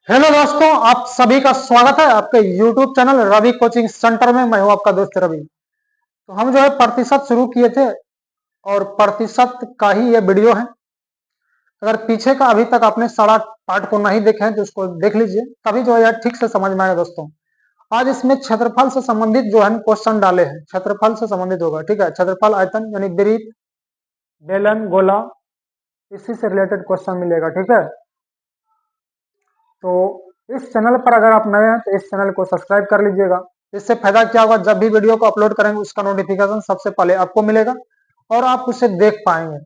Hello दोस्तों, आप सभी का स्वागत है आपके YouTube channel Ravi coaching center में। मैं हूं आपका दोस्त रवि। तो हम जो है प्रतिशत शुरू किए थे और प्रतिशत का ही ये वीडियो है। अगर पीछे का अभी तक आपने सारा पार्ट को नहीं देखे हैं तो उसको देख लीजिए, तभी जो है यार ठीक से समझ में आएगा। दोस्तों आज इसमें क्षेत्रफल से संबंधित जो है क्वेश्चन डाले हैं, क्षेत्रफल से संबंधित होगा। ठीक है, क्षेत्रफल, आयतन यानी वृत्त, बेलन, गोला, इसी से रिलेटेड क्वेश्चन मिलेगा। ठीक है, तो इस चैनल पर अगर आप नए हैं तो इस चैनल को सब्सक्राइब कर लीजिएगा। इससे फायदा क्या होगा, जब भी वीडियो को अपलोड करेंगे उसका नोटिफिकेशन सबसे पहले आपको मिलेगा और आप उसे देख पाएंगे।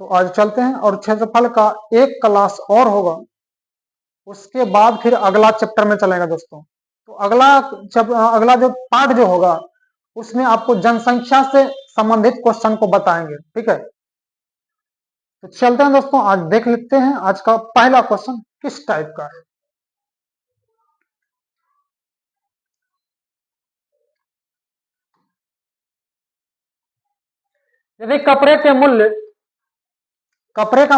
तो आज चलते हैं और क्षेत्रफल का एक क्लास और होगा, उसके बाद फिर अगला चैप्टर में चलेगा। दोस्तों तो अगला जो पार्ट जो होगा उसमें आपको जनसंख्या से संबंधित क्वेश्चन को बताएंगे। ठीक है, तो चलते हैं दोस्तों, आज देख लेते हैं आज का पहला क्वेश्चन किस टाइप का है। यदि कपड़े का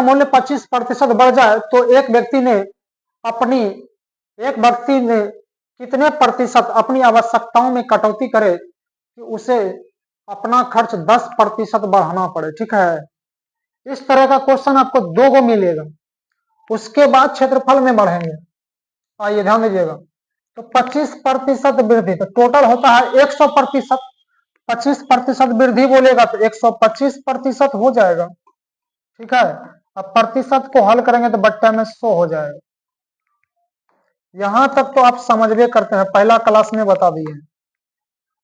मूल्य 25% बढ़ जाए तो एक व्यक्ति ने कितने प्रतिशत अपनी आवश्यकताओं में कटौती करे कि उसे अपना खर्च 10% बढ़ाना पड़े। ठीक है, इस तरह का क्वेश्चन आपको दो गो मिलेगा, उसके बाद क्षेत्रफल में बढ़ेंगे। आइए ध्यान दीजिएगा। तो 25% वृद्धि, तो टोटल होता है 100%। 25% वृद्धि बोलेगा तो 125% हो जाएगा। ठीक है, अब प्रतिशत को हल करेंगे तो बट्टा में 100 हो जाएगा। यहां तक तो आप समझ करते हैं, पहला क्लास में बता दिए।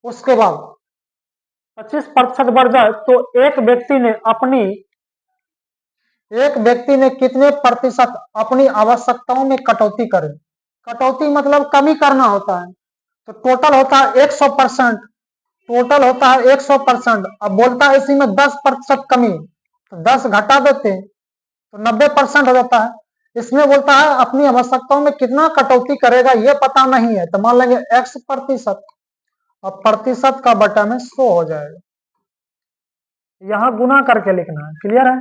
उसके बाद 25% बढ़ जाए तो एक व्यक्ति ने कितने प्रतिशत अपनी आवश्यकताओं में कटौती करे। कटौती मतलब कमी करना होता है। तो टोटल होता है 100%। टोटल होता है 100%। अब बोलता है इसी में 10% कमी, तो 10 घटा देते हैं तो 90% हो जाता है। इसमें बोलता है अपनी आवश्यकताओं में कितना कटौती करेगा ये पता नहीं है, तो मान लेंगे x%। अब प्रतिशत का बटा में 100 हो जाएगा। यहां गुना करके लिखना है। क्लियर है,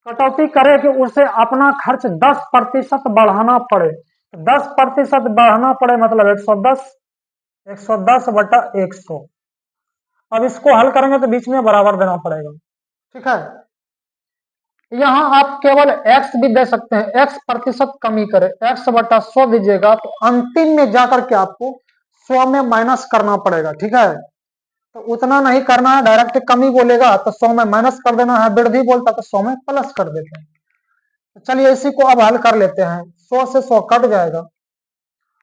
कटौती करे कि उसे अपना खर्च 10% बढ़ाना पड़े। 10% बढ़ाना पड़े मतलब 110। 110 बटा 100। अब इसको हल करेंगे तो बीच में बराबर देना पड़ेगा। ठीक है, यहां आप केवल x भी दे सकते हैं, x% कमी करे, x बटा 100 दीजिएगा तो अंतिम में जाकर के आपको 100 में माइनस करना पड़ेगा। ठीक है, तो उतना नहीं करना है, डायरेक्ट कमी बोलेगा तो 100 में माइनस कर देना है, वृद्धि बोलता तो 100 में प्लस कर देते हैं। तो चलिए इसी को अब हल कर लेते हैं। 100 से 100 कट जाएगा।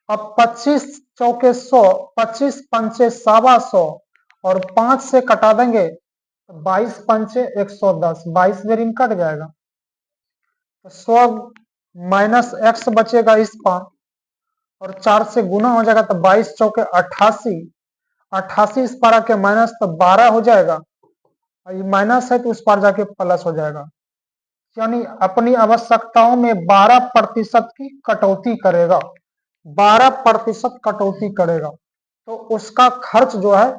अब 25 चौके 100, 25 पंचे 125 और 5 से कटा देंगे तो 22 पंचे 110, 22 बेरी में कट जाएगा। तो 100 माइनस एक्स बचेगा इस पार और 4 से गुना हो जाएगा तो 22 चौके 88, 88 इस पार आके माइनस तो 12 हो जाएगा। और ये माइनस है तो उस पार जाके प्लस हो जाएगा। यानी अपनी आवश्यकताओं में 12% की कटौती करेगा। 12% कटौती करेगा तो उसका खर्च जो है,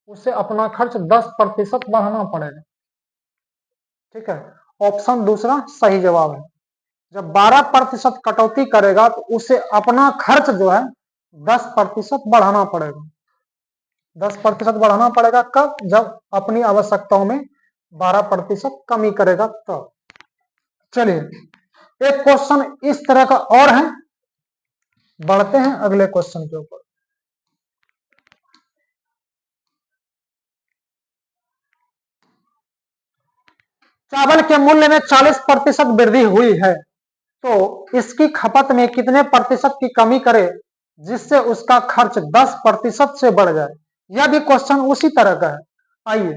उसे अपना खर्च 10% बढ़ाना पड़ेगा। ठीक है, ऑप्शन दूसरा सही जवाब है। जब 12% कटौती करेगा तो उसे अपना खर्च जो है 10% बढ़ाना पड़ेगा। 10% बढ़ाना पड़ेगा कब, जब अपनी आवश्यकताओं में 12% कमी करेगा तब। चलिए एक क्वेश्चन इस तरह का और है, बढ़ते हैं अगले क्वेश्चन के ऊपर। चावल के मूल्य में 40% वृद्धि हुई है तो इसकी खपत में कितने प्रतिशत की कमी करे जिससे उसका खर्च 10% से बढ़ जाए। यह भी क्वेश्चन उसी तरह का है। आइए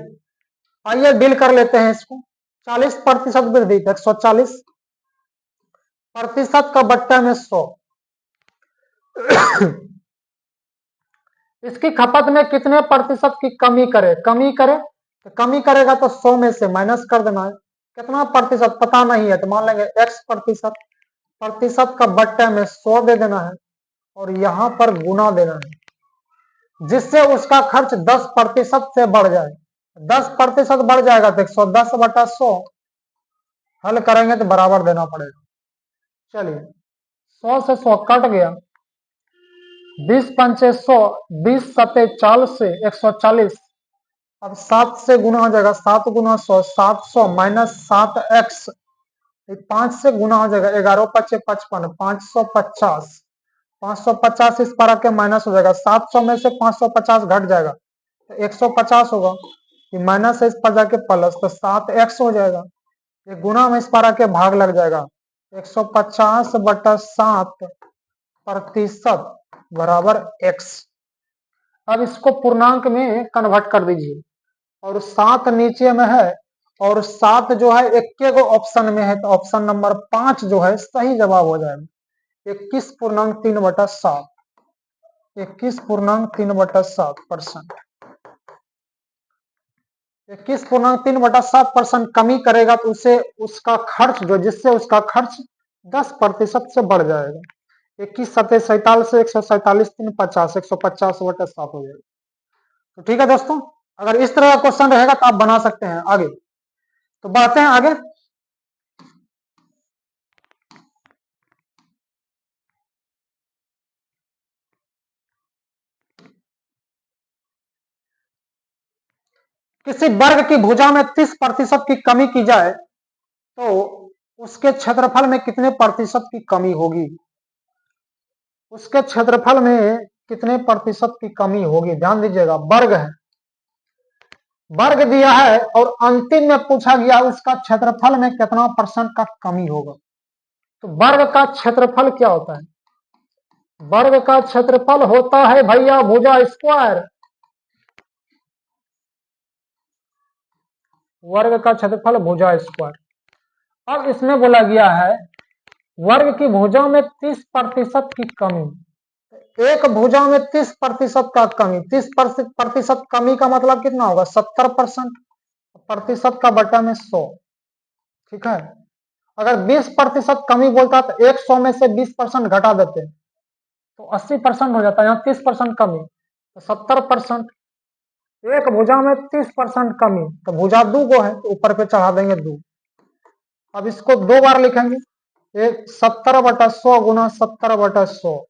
आइए डील कर लेते हैं इसको। 40% वृद्धि 140 प्रतिशत का बट्टा में 100। इसकी खपत में कितने प्रतिशत की कमी करे तो कमी करेगा तो 100 में से माइनस कर देना है। कितना प्रतिशत पता नहीं है तो मान लेंगे x%। प्रतिशत का बट्टा में 100 दे देना है और यहां पर गुना देना है, जिससे उसका खर्च 10% से बढ़ जाए। 10% बढ़ जाएगा तो 110 बटा 100 हल करेंगे तो बराबर देना पड़ेगा। चलिए 100 से 100 कट गया, 20 पंचे 100, 20 सते 40 से 140। अब 7 से गुना हो जाएगा, 7 गुना 100, 700 माइनस 7x, 5 से गुना हो जाएगा, 11 पचे 55, 550, 550 इस पर आके माइनस हो जाएगा, 700 में से 550 घट जाएगा तो 150 होगा, ये माइनस है इस पर जाके प्लस, तो 7x हो जाएगा, ये गुना में इस पर आके भाग लग जाएगा, 150 बटा 7 प्रतिशत बराबर x। अब इसको पूर्णांक में कन्वर्ट कर दीजिए, और 7 नीचे में है और 7 जो है एक ऑप्शन में है, तो ऑप्शन नंबर 5 जो है सही जवाब हो जाएगा, 21.3/7, 21.3/7%। 21.3/7% कमी करेगा तो उसे उसका खर्च जो जिससे उसका खर्च 10% से बढ़ जाएगा। 21 सत्ते 47 से 147 3 50, 150/7 हो जाएगा। तो ठीक है दोस्तों, अगर इस तरह का क्वेश्चन रहेगा तो आप बना सकते हैं। आगे तो बढ़ते हैं आगे। किसी वर्ग की भुजा में 30% की कमी की जाए तो उसके क्षेत्रफल में कितने प्रतिशत की कमी होगी? उसके क्षेत्रफल में कितने प्रतिशत की कमी होगी? ध्यान दीजिएगा, वर्ग है, वर्ग दिया है और अंतिम में पूछा गया उसका क्षेत्रफल में कितना % का कमी होगा। तो वर्ग का क्षेत्रफल क्या होता है? वर्ग का क्षेत्रफल होता है भैया भुजा स्क्वायर। वर्ग का क्षेत्रफल भुजा स्क्वायर। अब इसमें बोला गया है वर्ग की भुजा में 30% की कमी, एक भुजा में 30% का कमी, 30% कमी का मतलब कितना होगा? 70%, प्रतिशत का बटा में 100, ठीक है। अगर 20% कमी बोलता तो 100 में से 20% घटा देते तो 80% हो जाता है। यहाँ 30% कमी तो 70%, एक भुजा में 30% कमी तो भुजा 2 गो है तो ऊपर पे चढ़ा देंगे 2। अब इसको 2 बार लिखेंगे, 70/100 गुना 70/100।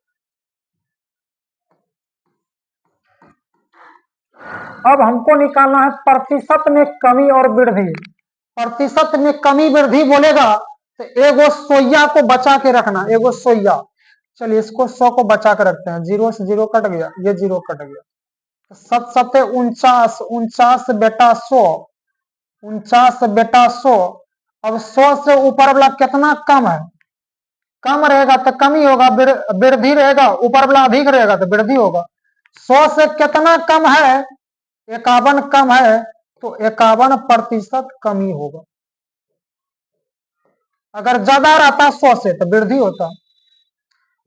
अब हमको निकालना है प्रतिशत में कमी और वृद्धि। प्रतिशत में कमी वृद्धि बोलेगा तो एगो सोया को बचा के रखना, एगो सोया। चलिए इसको 100 को बचा के रखते हैं, 0 से 0 कट गया, ये 0 कट गया, तो 7 सत्ते 49, 49 बेटा 100, 49 बेटा 100। अब 100 से ऊपर वाला कितना कम है? कम रहेगा तो कमी होगा, वृद्धि रहेगा, ऊपर वाला अधिक रहेगा तो वृद्धि होगा। 100 से कितना कम है? 51 कम है तो 51% कमी होगा। अगर ज्यादा रहता 100 से तो वृद्धि होता।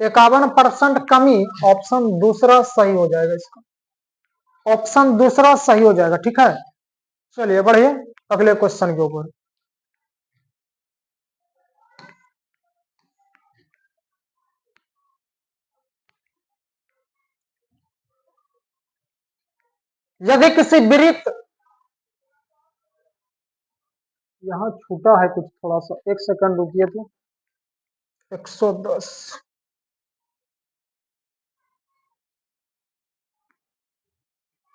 51% कमी, ऑप्शन दूसरा सही हो जाएगा, इसका ऑप्शन दूसरा सही हो जाएगा, ठीक है। चलिए बढ़िए अगले क्वेश्चन के ऊपर। यदि किसी वृत्त, यहाँ छूटा है कुछ थोड़ा सा, 1 सेकंड रुकिए तो 110।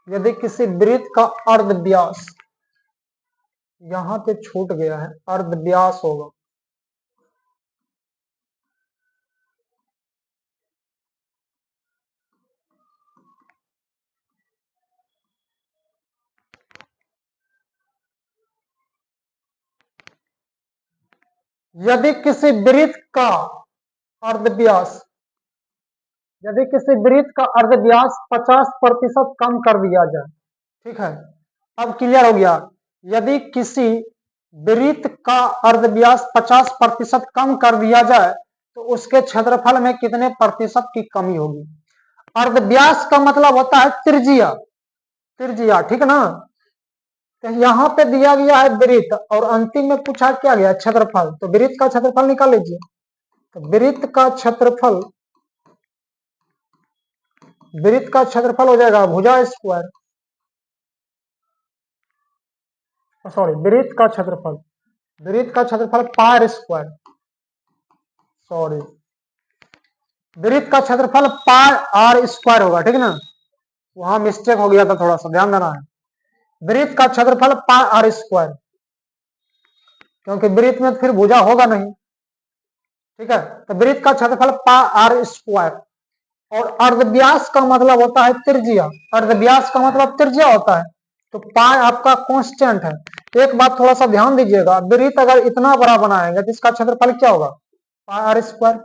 यदि किसी वृत्त का अर्ध व्यास, यहाँ पे छूट गया है, अर्ध व्यास होगा, यदि किसी वृत्त का अर्धव्यास, यदि किसी वृत्त का अर्धव्यास 50% कम कर दिया जाए, ठीक है। अब क्लियर हो गया, यदि किसी वृत्त का अर्धव्यास 50% कम कर दिया जाए तो उसके क्षेत्रफल में कितने प्रतिशत की कमी होगी? अर्धव्यास का मतलब होता है त्रिज्या, त्रिज्या, ठीक ना। तो यहाँ पे दिया गया है वृत्त और अंतिम में पूछा क्या गया? क्षेत्रफल। तो वृत्त का क्षेत्रफल निकाल लीजिए, तो वृत्त का क्षेत्रफल, वृत्त का क्षेत्रफल हो जाएगा भुजा स्क्वायर, सॉरी वृत्त का क्षेत्रफल, वृत्त का क्षेत्रफल पार स्क्वायर, सॉरी, वृत्त का क्षेत्रफल पाई आर स्क्वायर होगा, ठीक ना, वहां मिस्टेक हो गया था, थोड़ा सा ध्यान देना है। वृत्त का क्षेत्रफल पाई आर स्क्वायर, क्योंकि वृत्त में फिर भुजा होगा नहीं, ठीक है। तो वृत्त का क्षेत्रफल पाई आर स्क्वायर, और अर्धव्यास का मतलब होता है त्रिज्या, अर्धव्यास का मतलब त्रिज्या होता है, तो पाई आपका कांस्टेंट है। एक बात थोड़ा सा ध्यान दीजिएगा, वृत्त अगर इतना बड़ा बनाएंगे तो इसका क्षेत्रफल क्या होगा, पाई आर स्क्वायर।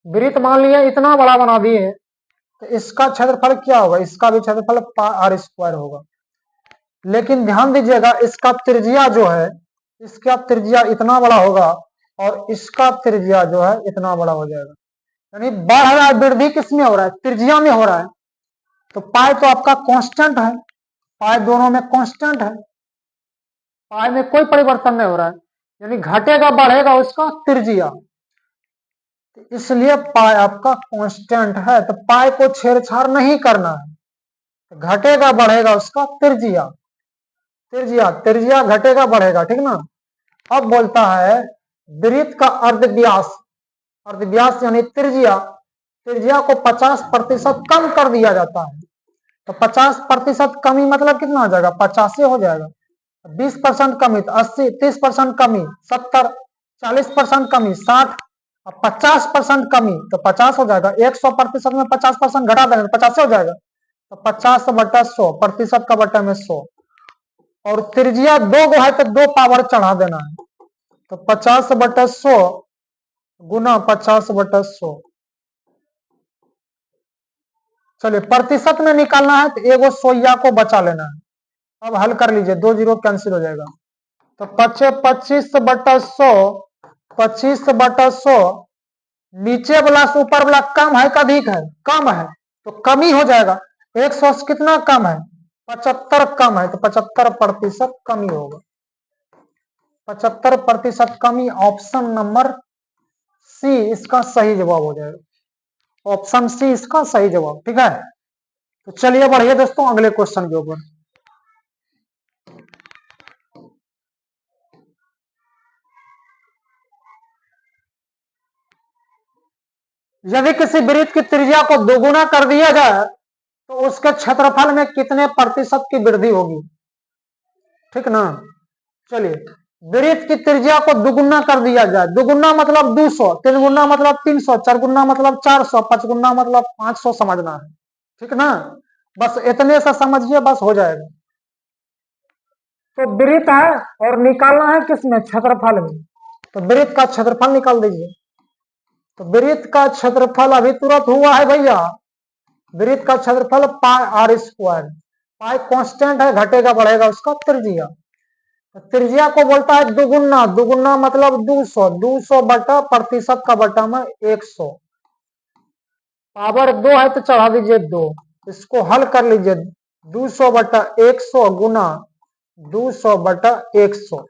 वृत्त मान लिया इतना बड़ा बना दिए तो इसका क्षेत्रफल क्या होगा, इसका भी क्षेत्रफल पाई आर स्क्वायर होगा। लेकिन ध्यान दीजिएगा, इसका त्रिज्या जो है, इसका त्रिज्या इतना बड़ा होगा और इसका त्रिज्या जो है इतना बड़ा हो जाएगा, यानी बढ़ रहा है, वृद्धि किसमें हो रहा है, त्रिज्या में हो रहा है। तो पाई तो आपका कांस्टेंट है, पाई दोनों में कांस्टेंट है, पाई में कोई परिवर्तन नहीं हो रहा है, यानी घटेगा बढ़ेगा उसका त्रिज्या, इसलिए पाई आपका कांस्टेंट है। तो पाई को छेड़छाड़ नहीं करना है, घटेगा बढ़ेगा उसका त्रिज्या, त्रिज्या त्रिज्या घटेगा बढ़ेगा, ठीक ना। अब बोलता है वृत्त का अर्धव्यास, अर्धव्यास यानी त्रिज्या, त्रिज्या को 50% कम कर दिया जाता है। तो 50% कमी मतलब कितना हो जाएगा, 50 हो जाएगा। 20% कमी तो 80, 30% कमी 70, 40% कमी 60, और 50% कमी तो 50 हो जाएगा। 100% में 50% घटा देंगे तो 50 हो जाएगा। तो 50/100, का बटा में 100, और त्रिज्या 2 गो है तो 2 पावर चढ़ा देना है, तो 50/100 गुना 50/100। चलिए प्रतिशत में निकालना है तो एगो सोया को बचा लेना है। अब हल कर लीजिए, 2 जीरो कैंसिल हो जाएगा, तो 25/100, 25/100, नीचे वाला से ऊपर वाला कम है कि अधिक है, कम है, तो कमी हो जाएगा। 100 से कितना कम है, 75 कम है, तो 75% कमी होगा, 75% कमी। ऑप्शन नंबर सी इसका सही जवाब हो जाएगा, ऑप्शन सी इसका सही जवाब, ठीक है। तो चलिए बढ़िए दोस्तों, अगले क्वेश्चन के ऊपर। यदि किसी वृत्त की त्रिज्या को दोगुना कर दिया जाए तो उसके क्षेत्रफल में कितने प्रतिशत की वृद्धि होगी, ठीक ना। चलिए, वृत्त की त्रिज्या को दुगुना कर दिया जाए, दुगुना मतलब 200, तीन गुना मतलब 300, चार गुना मतलब 400, 5 गुना मतलब 500 समझना है, ठीक ना। बस इतने से समझिए, बस हो जाएगा। तो वृत्त है और निकालना है किसमें, क्षेत्रफल में, तो वृत्त का क्षेत्रफल निकाल दीजिए। तो वृत्त का क्षेत्रफल अभी तुरंत हुआ है भैया, वृत्त का क्षेत्रफल पाई आर स्क्वायर, पाई कांस्टेंट है, घटेगा बढ़ेगा उसका त्रिज्या, तो त्रिज्या को बोलता है दुगुना, दुगुना मतलब 200, 200 बटा प्रतिशत का बटा में 100, पावर 2 है तो चढ़ा दीजिए 2, इसको हल कर लीजिए, 200/100 गुना 200/100।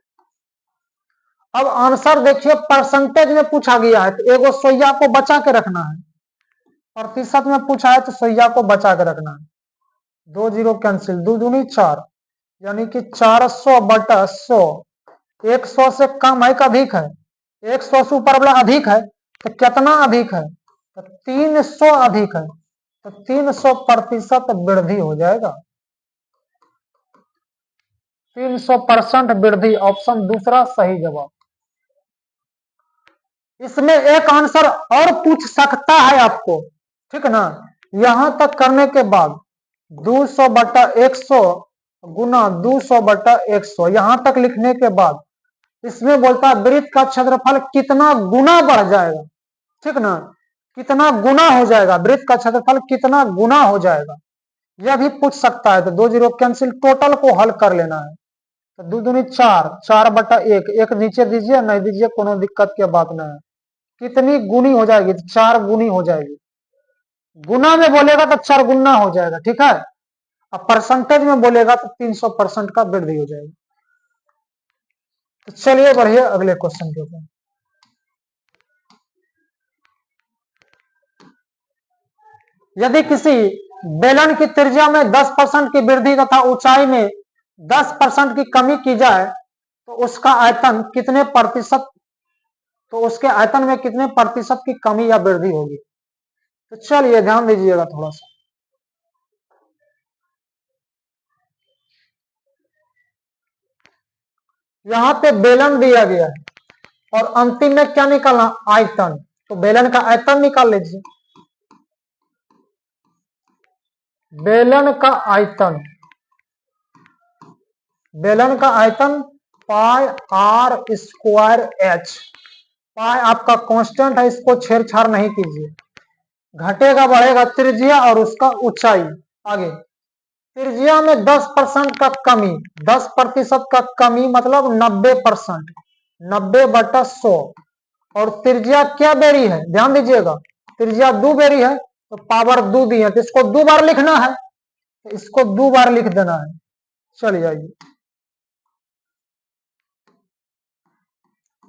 अब आंसर देखिए, परसेंटेज में पूछा गया है तो एगो सोया को बचा के रखना है, प्रतिशत में पूछा है तो सोया को बचा के रखना है। 2 जीरो कैंसिल, 2 दूनी 4, यानी कि 400/100, 100 से कम है कि अधिक है, 100 से ऊपर वाला अधिक है, तो कितना अधिक है, तो 300 अधिक है, तो 300% वृद्धि हो जाएगा, 300% वृद्धि, ऑप्शन दूसरा सही जवाब। इसमें एक आंसर और पूछ सकता है आपको, ठीक ना। यहां तक करने के बाद 200/100 गुना 200/100, यहां तक लिखने के बाद इसमें बोलता है वृत्त का क्षेत्रफल कितना गुना बढ़ जाएगा, ठीक ना, कितना गुना हो जाएगा, वृत्त का क्षेत्रफल कितना गुना हो जाएगा, यह भी पूछ सकता है। तो 2 जीरो कैंसिल, टोटल को हल कर लेना है, तो 2 दूनी 4, 4/1, एक नीचे दीजिए नहीं दीजिए कोनो दिक्कत की बात नहीं है। कितनी गुनी हो जाएगी, 4 गुनी हो जाएगी, गुना में बोलेगा तो 4 गुना हो जाएगा, ठीक है। अब परसेंटेज में बोलेगा तो 300% का वृद्धि हो जाएगी। तो चलिए बढ़िए अगले क्वेश्चन के ऊपर। यदि किसी बेलन की त्रिज्या में 10% की वृद्धि तथा ऊंचाई में 10% की कमी की जाए तो उसका आयतन कितने प्रतिशत तो उसके आयतन में कितने प्रतिशत की कमी या वृद्धि होगी। तो चलिए ध्यान दीजिएगा थोड़ा सा। यहाँ पे बेलन दिया गया है और अंतिम में क्या निकालना, आयतन। तो बेलन का आयतन निकाल लीजिए। बेलन का आयतन, बेलन का आयतन पाई आर स्क्वायर एच। पाई आपका कांस्टेंट है, इसको छेड़छाड़ नहीं कीजिए। घटेगा बढ़ेगा त्रिज्या और उसका ऊंचाई। आगे त्रिज्या में 10% का कमी, 10% का कमी मतलब 90%, 90/100। और त्रिज्या क्या बेरी है, ध्यान दीजिएगा, त्रिज्या 2 बेरी है तो पावर 2 दी है, तो इसको 2 बार लिखना है, तो इसको 2 बार लिख देना है। चलिए आइए,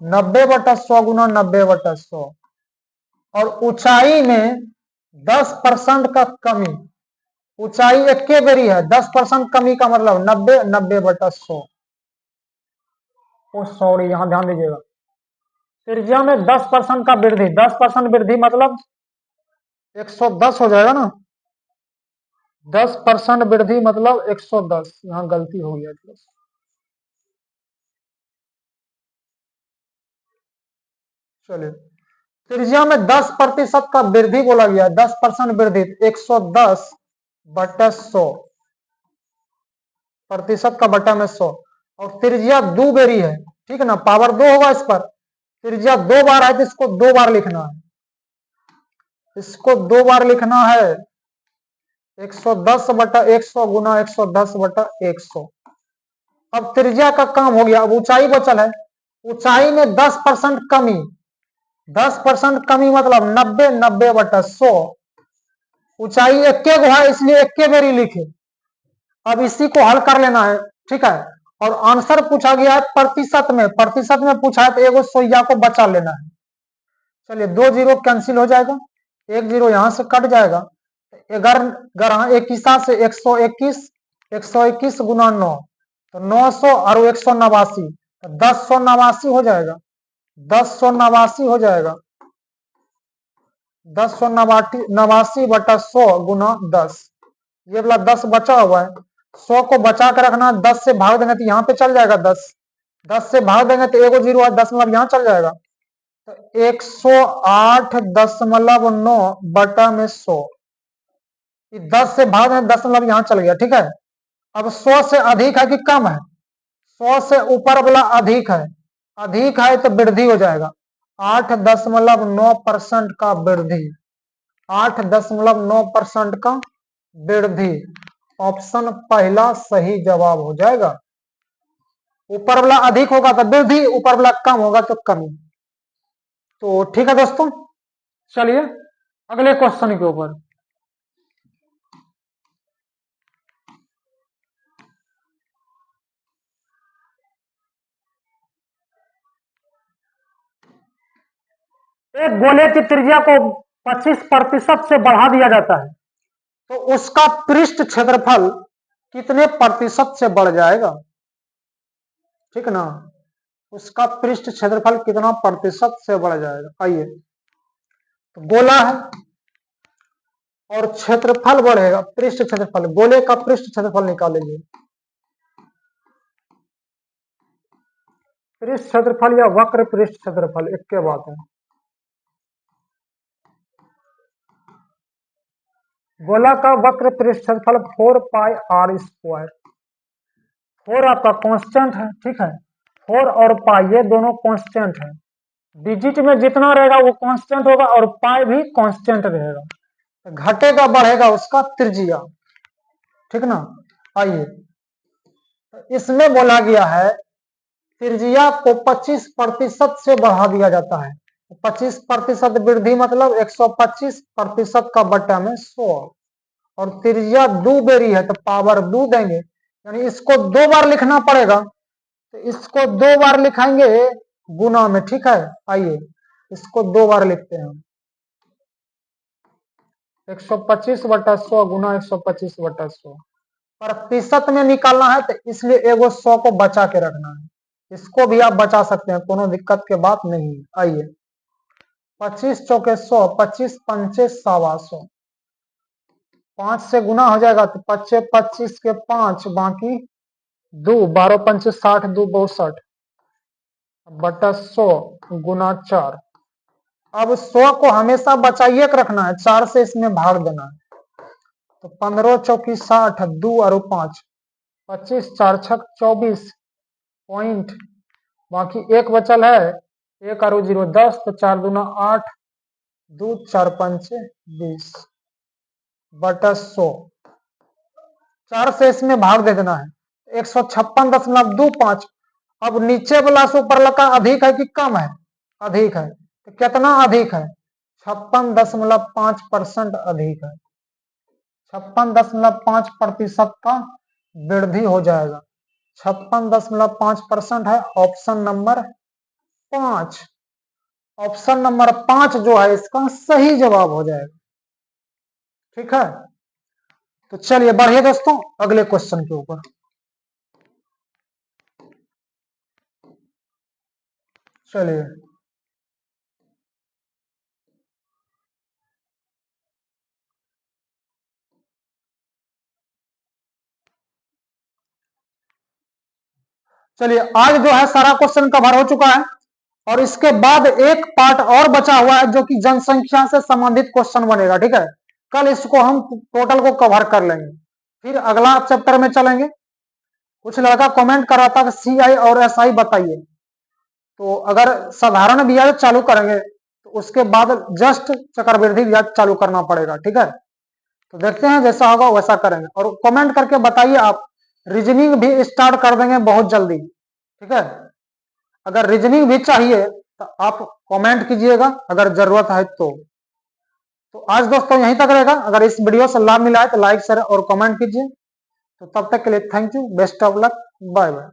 90/100 गुना 90/100। और ऊंचाई में 10% का कमी, ऊंचाई एक के बेरी है, 10% कमी का मतलब 90, 90/100। ओ सॉरी, यहां ध्यान दीजिएगा, त्रिज्या में 10% का वृद्धि, 10% वृद्धि मतलब 110 हो जाएगा ना। 10% वृद्धि मतलब 110, यहां गलती हो गया। चलिए, त्रिज्या में 10% का वृद्धि बोला गया, 10% वृद्धि, 110/100, प्रतिशत का बटा में 100। और त्रिज्या 2 बेरी है, ठीक है ना, पावर 2 होगा इस पर। त्रिज्या 2 बार है तो इसको 2 बार लिखना है, इसको 2 बार लिखना है। 110/100 गुना 110/100। अब त्रिज्या का काम हो गया, अब ऊंचाई बचल है। ऊंचाई में 10% कमी, 10% कमी मतलब 90, 90/100। ऊंचाई इक्के गो है इसलिए इक्के बेरी लिखे। अब इसी को हल कर लेना है, ठीक है। और आंसर पूछा गया है प्रतिशत में, प्रतिशत में पूछा है तो एगो सोइया को बचा लेना है। चलिए 2 जीरो कैंसिल हो जाएगा, 1 जीरो यहां से कट जाएगा। 11 से 121, 121 गुना 9 तो 900 और 189, तो 1089 हो जाएगा, 1089 हो जाएगा। 1089/100 गुना 10, ये वाला 10 बचा हुआ है, 100 को बचा कर रखना, 10 से भाग देंगे तो यहाँ पे चल जाएगा 10, 10 से भाग देंगे तो एगो जीरो है, 10 मतलब यहाँ चल जाएगा। तो 108.9/100, 10 से भाग देंगे 10 मतलब यहाँ चल गया, ठीक है। अब 100 से अधिक है कि कम है, 100 से ऊपर वाला अधिक है, अधिक है तो वृद्धि हो जाएगा, 8.9% का वृद्धि, 8.9% का वृद्धि। ऑप्शन पहला सही जवाब हो जाएगा। ऊपर वाला अधिक होगा तो वृद्धि, ऊपर वाला कम होगा तो कमी। तो ठीक है दोस्तों, चलिए अगले क्वेश्चन के ऊपर। एक गोले की त्रिज्या को 25% से बढ़ा दिया जाता है तो उसका पृष्ठ क्षेत्रफल कितने प्रतिशत से बढ़ जाएगा, ठीक ना। उसका पृष्ठ क्षेत्रफल कितना प्रतिशत से बढ़ जाएगा। आइए, तो गोला है और क्षेत्रफल बढ़ेगा, पृष्ठ क्षेत्रफल, गोले का पृष्ठ क्षेत्रफल निकाल लीजिए। पृष्ठ क्षेत्रफल या वक्र पृष्ठ क्षेत्रफल एक के बात है। गोला का वक्र पृष्ठ क्षेत्रफल 4πr²। 4 आपका कांस्टेंट है, ठीक है, 4 और पाई ये दोनों कांस्टेंट है। डिजिट में जितना रहेगा वो कांस्टेंट होगा और पाई भी कांस्टेंट रहेगा। घटेगा बढ़ेगा उसका त्रिज्या, ठीक ना। आइए, इसमें बोला गया है त्रिज्या को 25% से बढ़ा दिया जाता है। 25% वृद्धि मतलब 125% का बट्टा में 100। और त्रिज्या 2 बेरी है तो पावर 2 देंगे, यानी इसको 2 बार लिखना पड़ेगा, तो इसको 2 बार लिखेंगे गुना में, ठीक है। आइए इसको 2 बार लिखते हैं, 125/100 गुना 125/100। प्रतिशत में निकालना है तो इसलिए एगो 100 को बचा के रखना है। इसको भी आप बचा सकते हैं, कोनो दिक्कत की बात नहीं है। आइए 25 चौके 100, 25 पंचे 125, 5 से गुना हो जाएगा तो 25 25 के 5 बाकी 2, 12 पंचे 60, 2 62 बटा 100 गुना 4। अब 100 को हमेशा बचाइए के रखना है, 4 से इसमें भाग देना है। तो 15 चौकी 60, 2 और 5, 25 4 छक 24 पॉइंट, बाकी 1 बचल है, 1 और 0 10, तो 4 दूना 8, 2 4 पंचे 20 बटा 100। 4 से इसमें भाग दे देना है, 156.25। अब नीचे वाला से ऊपर लगा अधिक है कि कम है? अधिक है। तो कितना अधिक है? 56.5% अधिक है। 56.5% का वृद्धि हो जाएगा। 56.5% है ऑप्शन नंबर 5। ऑप्शन नंबर 5 जो है इसका सही जवाब हो जाएगा। ठीक है, तो चलिए बढ़िए दोस्तों अगले क्वेश्चन के ऊपर। चलिए चलिए आज जो है सारा क्वेश्चन कवर हो चुका है, और इसके बाद एक पार्ट और बचा हुआ है जो कि जनसंख्या से संबंधित क्वेश्चन बनेगा। ठीक है, कल इसको हम टोटल को कवर कर लेंगे, फिर अगला चैप्टर में चलेंगे। कुछ लड़का कमेंट कर रहा था कि CI और SI बताइए, तो अगर साधारण ब्याज चालू करेंगे तो उसके बाद जस्ट चक्रवृद्धि ब्याज चालू करना पड़ेगा। ठीक है, तो देखते हैं जैसा होगा वैसा करेंगे, और कमेंट करके बताइए आप। रीजनिंग भी स्टार्ट कर देंगे बहुत जल्दी। ठीक है, अगर रीजनिंग भी चाहिए तो आप कमेंट कीजिएगा अगर जरूरत है तो आज दोस्तों यहीं तक रहेगा। अगर इस वीडियो से लाभ मिला है तो लाइक शेयर और कमेंट कीजिए। तो तब तक के लिए thank you, best of luck, bye bye.